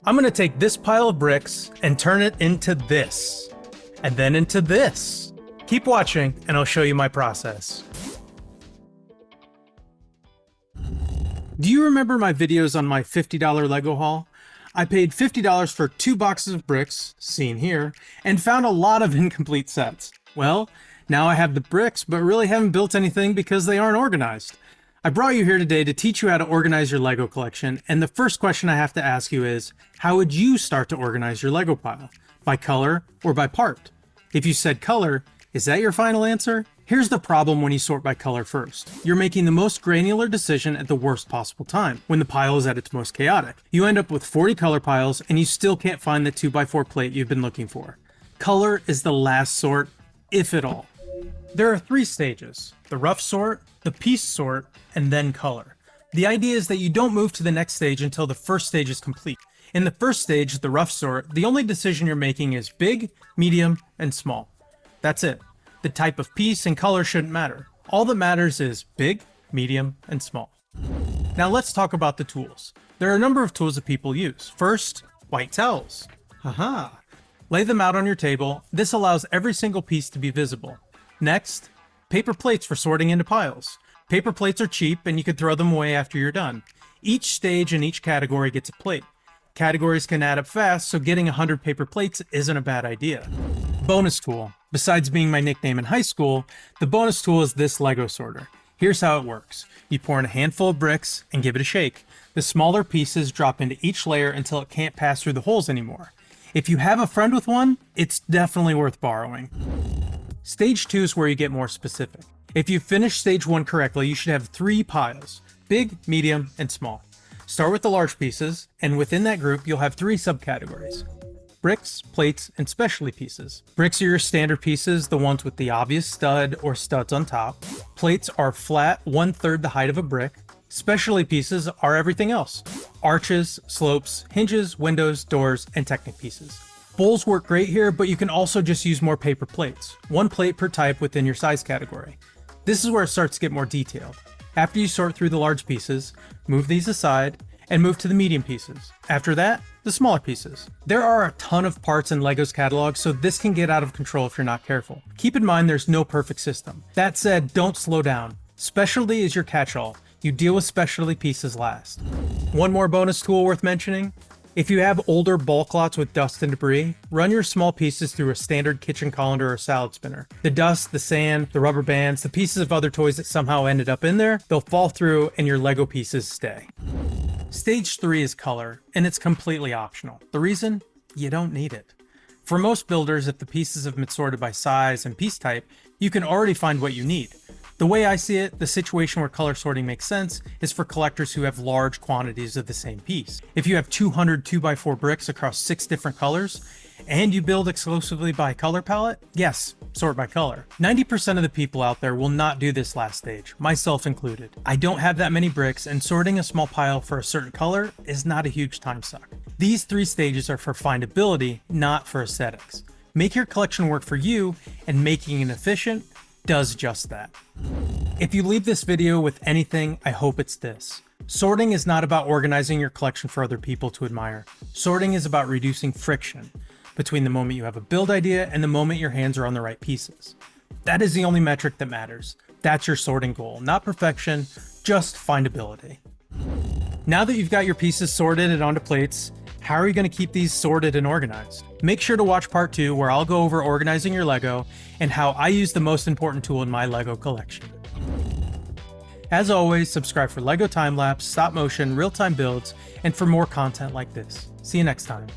I'm gonna take this pile of bricks and turn it into this, and then into this. Keep watching and I'll show you my process. Do you remember my videos on my $50 Lego haul? I paid $50 for 2 boxes of bricks, seen here, and found a lot of incomplete sets. Well, now I have the bricks, but really haven't built anything because they aren't organized. I brought you here today to teach you how to organize your Lego collection, and the first question I have to ask you is, how would you start to organize your Lego pile? By color or by part? If you said color, is that your final answer? Here's the problem when you sort by color first. You're making the most granular decision at the worst possible time, when the pile is at its most chaotic. You end up with 40 color piles, and you still can't find the 2x4 plate you've been looking for. Color is the last sort, if at all. There are 3 stages: the rough sort, the piece sort, and then color. The idea is that you don't move to the next stage until the first stage is complete. In the first stage, the rough sort, the only decision you're making is big, medium, and small. That's it. The type of piece and color shouldn't matter. All that matters is big, medium, and small. Now let's talk about the tools. There are a number of tools that people use. First, white towels. Haha. Lay them out on your table. This allows every single piece to be visible. Next, paper plates for sorting into piles. Paper plates are cheap and you can throw them away after you're done. Each stage in each category gets a plate. Categories can add up fast, so getting 100 paper plates isn't a bad idea. Bonus tool. Besides being my nickname in high school, the bonus tool is this Lego sorter. Here's how it works. You pour in a handful of bricks and give it a shake. The smaller pieces drop into each layer until it can't pass through the holes anymore. If you have a friend with one, it's definitely worth borrowing. Stage 2 is where you get more specific. If you finish stage 1 correctly, you should have 3 piles: big, medium, and small. Start with the large pieces, and within that group, you'll have 3 subcategories: bricks, plates, and specialty pieces. Bricks are your standard pieces, the ones with the obvious stud or studs on top. Plates are flat, 1/3 the height of a brick. Specialty pieces are everything else: arches, slopes, hinges, windows, doors, and Technic pieces. Bowls work great here, but you can also just use more paper plates. 1 plate per type within your size category. This is where it starts to get more detailed. After you sort through the large pieces, move these aside and move to the medium pieces. After that, the smaller pieces. There are a ton of parts in LEGO's catalog, so this can get out of control if you're not careful. Keep in mind there's no perfect system. That said, don't slow down. Specialty is your catch-all. You deal with specialty pieces last. One more bonus tool worth mentioning. If you have older bulk lots with dust and debris, run your small pieces through a standard kitchen colander or salad spinner. The dust, the sand, the rubber bands, the pieces of other toys that somehow ended up in there, they'll fall through and your Lego pieces stay. Stage 3 is color, and it's completely optional. The reason? You don't need it. For most builders, if the pieces have been sorted by size and piece type, you can already find what you need. The way I see it, the situation where color sorting makes sense is for collectors who have large quantities of the same piece. If you have 200 2x4 bricks across 6 different colors, and you build exclusively by color palette, yes, sort by color. 90% of the people out there will not do this last stage, myself included. I don't have that many bricks, and sorting a small pile for a certain color is not a huge time suck. These 3 stages are for findability, not for aesthetics. Make your collection work for you, and making it efficient does just that. If you leave this video with anything, I hope it's this. Sorting is not about organizing your collection for other people to admire. Sorting is about reducing friction between the moment you have a build idea and the moment your hands are on the right pieces. That is the only metric that matters. That's your sorting goal, not perfection, just findability. Now that you've got your pieces sorted and onto plates, how are you going to keep these sorted and organized? Make sure to watch part 2 where I'll go over organizing your Lego and how I use the most important tool in my Lego collection. As always, subscribe for Lego time-lapse, stop motion, real-time builds, and for more content like this. See you next time.